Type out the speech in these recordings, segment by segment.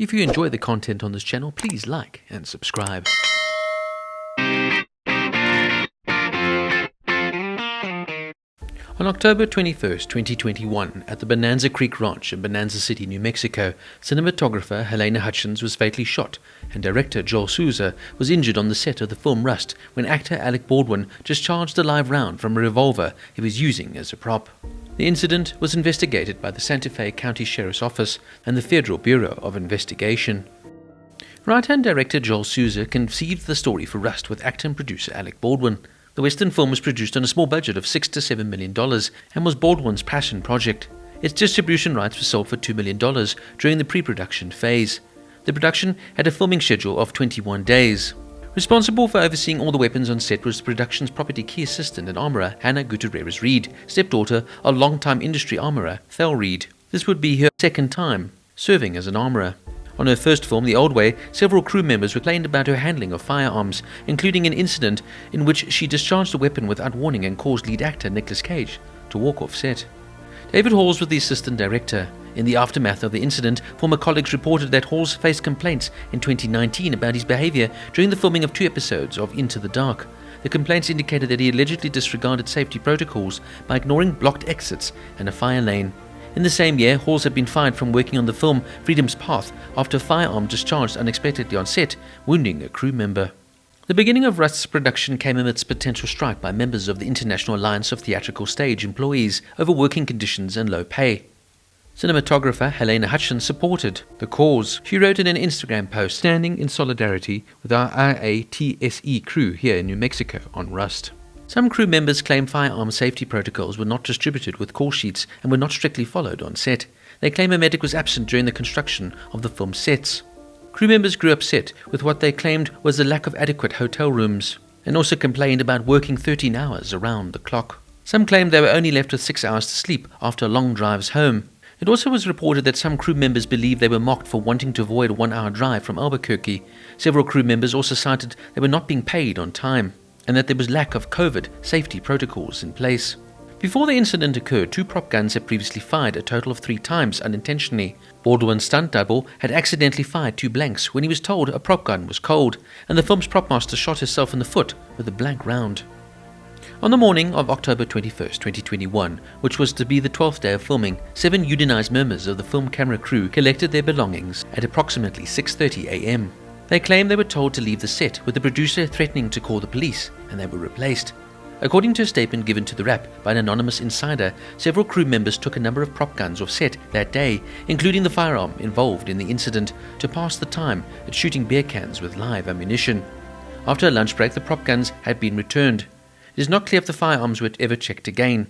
If you enjoy the content on this channel, please like and subscribe. On October 21st, 2021, at the Bonanza Creek Ranch in Bonanza City, New Mexico, cinematographer Halyna Hutchins was fatally shot, and director Joel Souza was injured on the set of the film Rust when actor Alec Baldwin discharged a live round from a revolver he was using as a prop. The incident was investigated by the Santa Fe County Sheriff's Office and the Federal Bureau of Investigation. Writer and director Joel Souza conceived the story for Rust with actor and producer Alec Baldwin. The Western film was produced on a small budget of $6 to $7 million and was Baldwin's passion project. Its distribution rights were sold for $2 million during the pre-production phase. The production had a filming schedule of 21 days. Responsible for overseeing all the weapons on set was the production's property key assistant and armorer Hannah Gutierrez-Reed, stepdaughter of longtime industry armorer Thel Reed. This would be her second time serving as an armorer. On her first film, The Old Way, several crew members complained about her handling of firearms, including an incident in which she discharged a weapon without warning and caused lead actor Nicolas Cage to walk off set. David Halls was the assistant director. In the aftermath of the incident, former colleagues reported that Halls faced complaints in 2019 about his behavior during the filming of 2 episodes of Into the Dark. The complaints indicated that he allegedly disregarded safety protocols by ignoring blocked exits and a fire lane. In the same year, Halls had been fired from working on the film Freedom's Path after a firearm discharged unexpectedly on set, wounding a crew member. The beginning of Rust's production came amidst potential strike by members of the International Alliance of Theatrical Stage Employees over working conditions and low pay. Cinematographer Halyna Hutchins supported the cause. She wrote in an Instagram post, "Standing in solidarity with our IATSE crew here in New Mexico on Rust." Some crew members claim firearm safety protocols were not distributed with call sheets and were not strictly followed on set. They claim a medic was absent during the construction of the film sets. Crew members grew upset with what they claimed was the lack of adequate hotel rooms, and also complained about working 13 hours around the clock. Some claimed they were only left with 6 hours to sleep after long drives home. It also was reported that some crew members believed they were mocked for wanting to avoid a 1-hour drive from Albuquerque. Several crew members also cited they were not being paid on time, and that there was lack of COVID safety protocols in place. Before the incident occurred, 2 prop guns had previously fired a total of 3 times unintentionally. Baldwin's stunt double had accidentally fired 2 blanks when he was told a prop gun was cold, and the film's prop master shot herself in the foot with a blank round. On the morning of October 21st, 2021, which was to be the 12th day of filming, 7 unionized members of the film camera crew collected their belongings at approximately 6:30 a.m. They claimed they were told to leave the set, with the producer threatening to call the police, and they were replaced. According to a statement given to the Wrap by an anonymous insider, several crew members took a number of prop guns off set that day, including the firearm involved in the incident, to pass the time at shooting beer cans with live ammunition. After a lunch break, the prop guns had been returned. It is not clear if the firearms were ever checked again.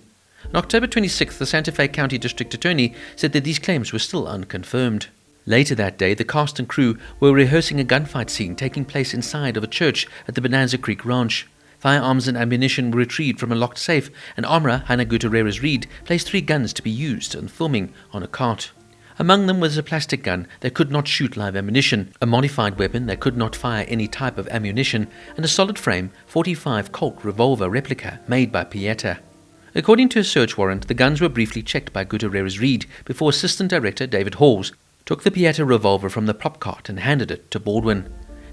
On October 26th, the Santa Fe County District Attorney said that these claims were still unconfirmed. Later that day, the cast and crew were rehearsing a gunfight scene taking place inside of a church at the Bonanza Creek Ranch. Firearms and ammunition were retrieved from a locked safe, and armorer Hannah Gutierrez-Reed placed 3 guns to be used in filming on a cart. Among them was a plastic gun that could not shoot live ammunition, a modified weapon that could not fire any type of ammunition, and a solid frame .45 Colt revolver replica made by Pieta. According to a search warrant, the guns were briefly checked by Gutierrez-Reed before assistant director David Halls took the Pieta revolver from the prop cart and handed it to Baldwin.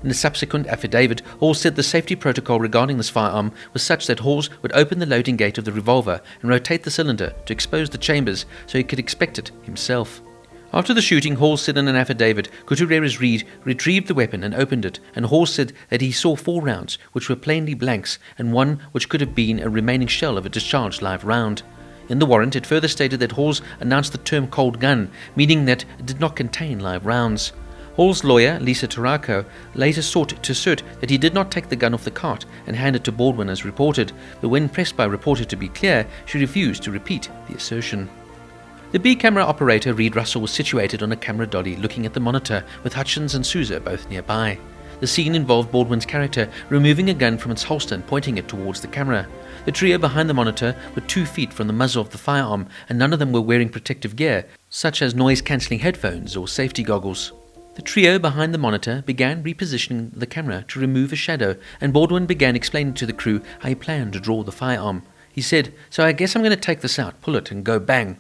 In a subsequent affidavit, Halls said the safety protocol regarding this firearm was such that Halls would open the loading gate of the revolver and rotate the cylinder to expose the chambers so he could inspect it himself. After the shooting, Halls said in an affidavit, Gutierrez-Reed retrieved the weapon and opened it, and Halls said that he saw 4 rounds, which were plainly blanks, and 1 which could have been a remaining shell of a discharged live round. In the warrant, it further stated that Halls announced the term cold gun, meaning that it did not contain live rounds. Hall's lawyer, Lisa Taraco, later sought to assert that he did not take the gun off the cart and hand it to Baldwin as reported, but when pressed by a reporter to be clear, she refused to repeat the assertion. The B camera operator, Reed Russell, was situated on a camera dolly looking at the monitor, with Hutchins and Souza both nearby. The scene involved Baldwin's character removing a gun from its holster and pointing it towards the camera. The trio behind the monitor were 2 feet from the muzzle of the firearm, and none of them were wearing protective gear, such as noise-cancelling headphones or safety goggles. The trio behind the monitor began repositioning the camera to remove a shadow, and Baldwin began explaining to the crew how he planned to draw the firearm. He said, "So I guess I'm going to take this out, pull it, and go bang."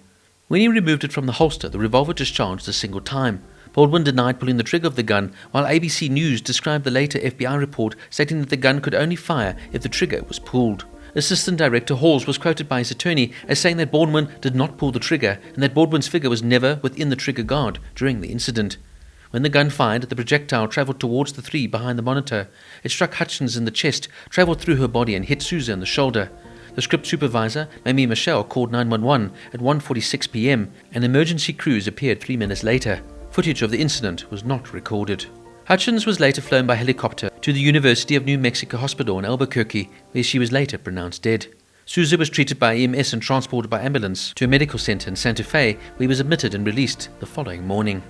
When he removed it from the holster, the revolver discharged a single time. Baldwin denied pulling the trigger of the gun, while ABC News described the later FBI report stating that the gun could only fire if the trigger was pulled. Assistant Director Halls was quoted by his attorney as saying that Baldwin did not pull the trigger and that Baldwin's figure was never within the trigger guard during the incident. When the gun fired, the projectile travelled towards the three behind the monitor. It struck Hutchins in the chest, travelled through her body and hit Souza in the shoulder. The script supervisor, Mamie Michelle, called 911 at 1:46 p.m. and emergency crews appeared 3 minutes later. Footage of the incident was not recorded. Hutchins was later flown by helicopter to the University of New Mexico Hospital in Albuquerque, where she was later pronounced dead. Souza was treated by EMS and transported by ambulance to a medical center in Santa Fe, where he was admitted and released the following morning.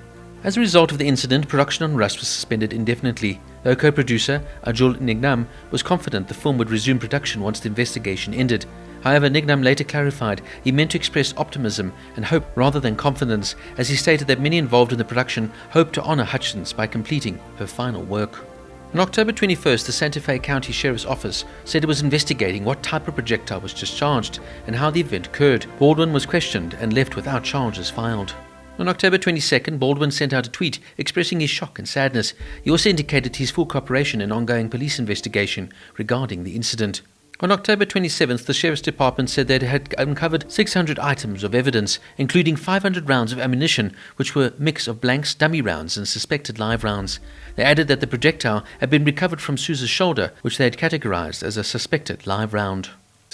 As a result of the incident, production on Rust was suspended indefinitely, though co-producer Joel Souza was confident the film would resume production once the investigation ended. However, Nignam later clarified he meant to express optimism and hope rather than confidence, as he stated that many involved in the production hoped to honor Hutchins by completing her final work. On October 21st, the Santa Fe County Sheriff's Office said it was investigating what type of projectile was discharged and how the event occurred. Baldwin was questioned and left without charges filed. On October 22nd, Baldwin sent out a tweet expressing his shock and sadness. He also indicated his full cooperation in ongoing police investigation regarding the incident. On October 27th, the Sheriff's Department said they had uncovered 600 items of evidence, including 500 rounds of ammunition, which were a mix of blanks, dummy rounds, and suspected live rounds. They added that the projectile had been recovered from Souza's shoulder, which they had categorized as a suspected live round.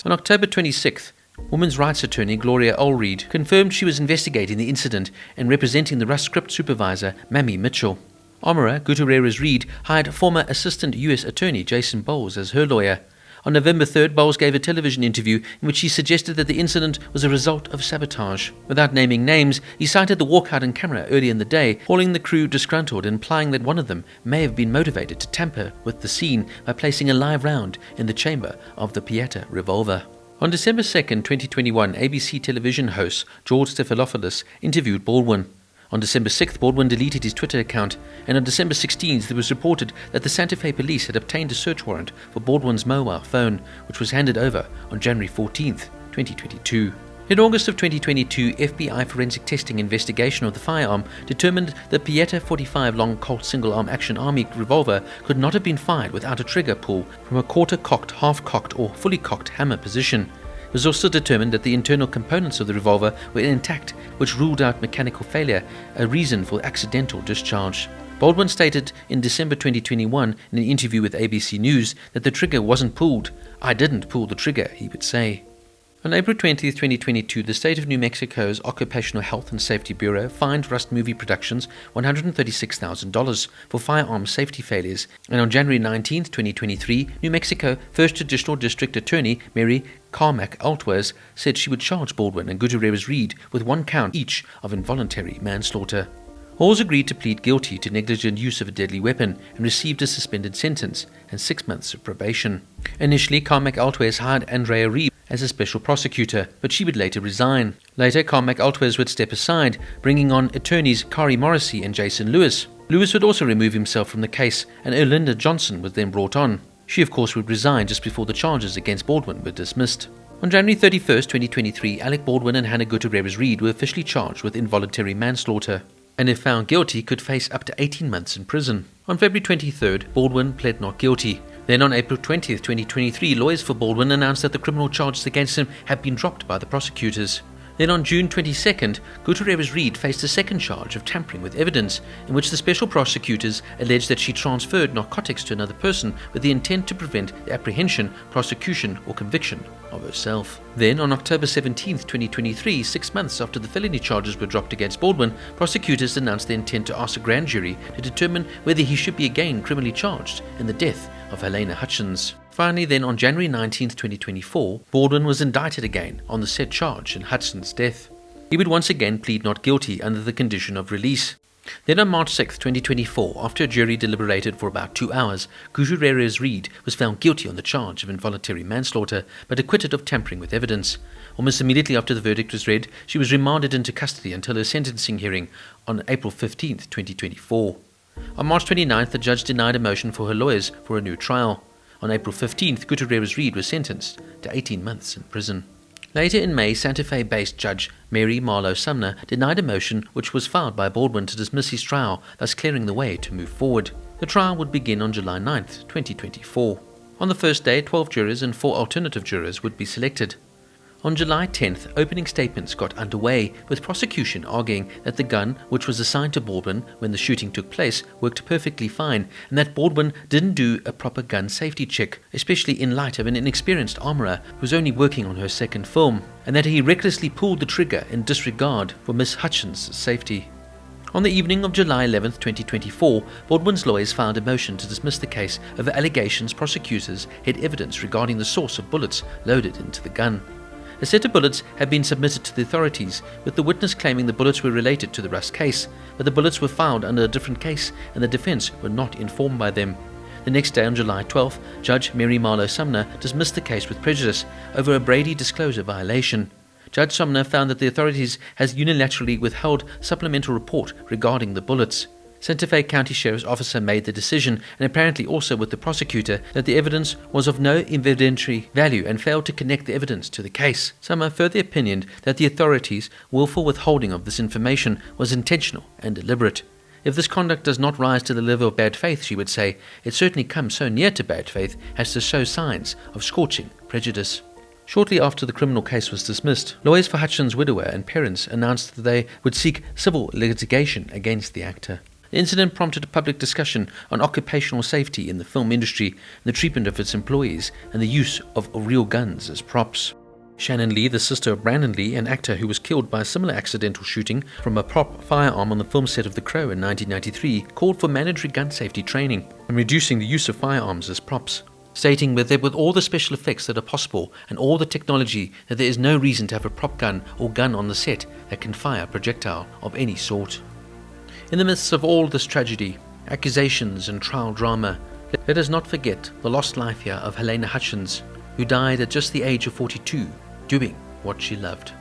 On October 26th, women's rights attorney Gloria Allred confirmed she was investigating the incident and representing the Rust script supervisor, Mamie Mitchell. Armorer Gutierrez-Reed hired former Assistant U.S. Attorney Jason Bowles as her lawyer. On November 3rd, Bowles gave a television interview in which he suggested that the incident was a result of sabotage. Without naming names, he cited the walkout in camera early in the day, calling the crew disgruntled and implying that one of them may have been motivated to tamper with the scene by placing a live round in the chamber of the Pieta revolver. On December 2nd, 2021, ABC television host George Stephanopoulos interviewed Baldwin. On December 6th, Baldwin deleted his Twitter account, and on December 16th, it was reported that the Santa Fe police had obtained a search warrant for Baldwin's mobile phone, which was handed over on January 14th, 2022. In August of 2022, FBI forensic testing investigation of the firearm determined the Pieta 45 long Colt single-arm action army revolver could not have been fired without a trigger pull from a quarter-cocked, half-cocked, or fully-cocked hammer position. It was also determined that the internal components of the revolver were intact, which ruled out mechanical failure, a reason for accidental discharge. Baldwin stated in December 2021 in an interview with ABC News that the trigger wasn't pulled. "I didn't pull the trigger," he would say. On April 20, 2022, the state of New Mexico's Occupational Health and Safety Bureau fined Rust Movie Productions $136,000 for firearm safety failures. And on January 19, 2023, New Mexico First Judicial District Attorney Mary Carmack Altwers said she would charge Baldwin and Gutierrez-Reed with 1 count each of involuntary manslaughter. Halls agreed to plead guilty to negligent use of a deadly weapon and received a suspended sentence and 6 months of probation. Initially, Carmack Altwers hired Andrea Reeve as a special prosecutor, but she would later resign. Later, Carmack Altwers would step aside, bringing on attorneys Kari Morrissey and Jason Lewis. Lewis would also remove himself from the case, and Erlinda Johnson was then brought on. She, of course, would resign just before the charges against Baldwin were dismissed. On January 31st, 2023, Alec Baldwin and Hannah Gutierrez-Reed were officially charged with involuntary manslaughter, and if found guilty, could face up to 18 months in prison. On February 23rd, Baldwin pled not guilty. Then on April 20th, 2023, lawyers for Baldwin announced that the criminal charges against him had been dropped by the prosecutors. Then on June 22nd, Gutierrez-Reed faced a second charge of tampering with evidence, in which the special prosecutors alleged that she transferred narcotics to another person with the intent to prevent the apprehension, prosecution, or conviction of herself. Then on October 17th, 2023, 6 months after the felony charges were dropped against Baldwin, prosecutors announced their intent to ask a grand jury to determine whether he should be again criminally charged in the death of Halyna Hutchins. Finally, then on January 19, 2024, Baldwin was indicted again on the said charge in Hutchins' death. He would once again plead not guilty under the condition of release. Then on March 6, 2024, after a jury deliberated for about 2 hours, Gutierrez-Reed was found guilty on the charge of involuntary manslaughter, but acquitted of tampering with evidence. Almost immediately after the verdict was read, she was remanded into custody until her sentencing hearing on April 15, 2024. On March 29th, the judge denied a motion for her lawyers for a new trial. On April 15th, Gutierrez-Reed was sentenced to 18 months in prison. Later in May, Santa Fe-based Judge Mary Marlowe Sumner denied a motion which was filed by Baldwin to dismiss his trial, thus clearing the way to move forward. The trial would begin on July 9, 2024. On the first day, 12 jurors and 4 alternative jurors would be selected. On July 10th, opening statements got underway, with prosecution arguing that the gun, which was assigned to Baldwin when the shooting took place, worked perfectly fine, and that Baldwin didn't do a proper gun safety check, especially in light of an inexperienced armorer who was only working on her second film, and that he recklessly pulled the trigger in disregard for Miss Hutchins' safety. On the evening of July 11, 2024, Baldwin's lawyers filed a motion to dismiss the case over allegations prosecutors had evidence regarding the source of bullets loaded into the gun. A set of bullets had been submitted to the authorities, with the witness claiming the bullets were related to the Rust case, but the bullets were found under a different case and the defense were not informed by them. The next day, on July 12th, Judge Mary Marlowe Sumner dismissed the case with prejudice over a Brady disclosure violation. Judge Sumner found that the authorities had unilaterally withheld supplemental report regarding the bullets. Santa Fe County Sheriff's Officer made the decision, and apparently also with the prosecutor, that the evidence was of no evidentiary value and failed to connect the evidence to the case. Sumner further opinioned that the authorities' willful withholding of this information was intentional and deliberate. If this conduct does not rise to the level of bad faith, she would say, it certainly comes so near to bad faith as to show signs of scorching prejudice. Shortly after the criminal case was dismissed, lawyers for Hutchins' widower and parents announced that they would seek civil litigation against the actor. The incident prompted a public discussion on occupational safety in the film industry, the treatment of its employees, and the use of real guns as props. Shannon Lee, the sister of Brandon Lee, an actor who was killed by a similar accidental shooting from a prop firearm on the film set of The Crow in 1993, called for mandatory gun safety training and reducing the use of firearms as props, stating that with all the special effects that are possible and all the technology, that there is no reason to have a prop gun or gun on the set that can fire a projectile of any sort. In the midst of all this tragedy, accusations and trial drama, let us not forget the lost life here of Halyna Hutchins, who died at just the age of 42, doing what she loved.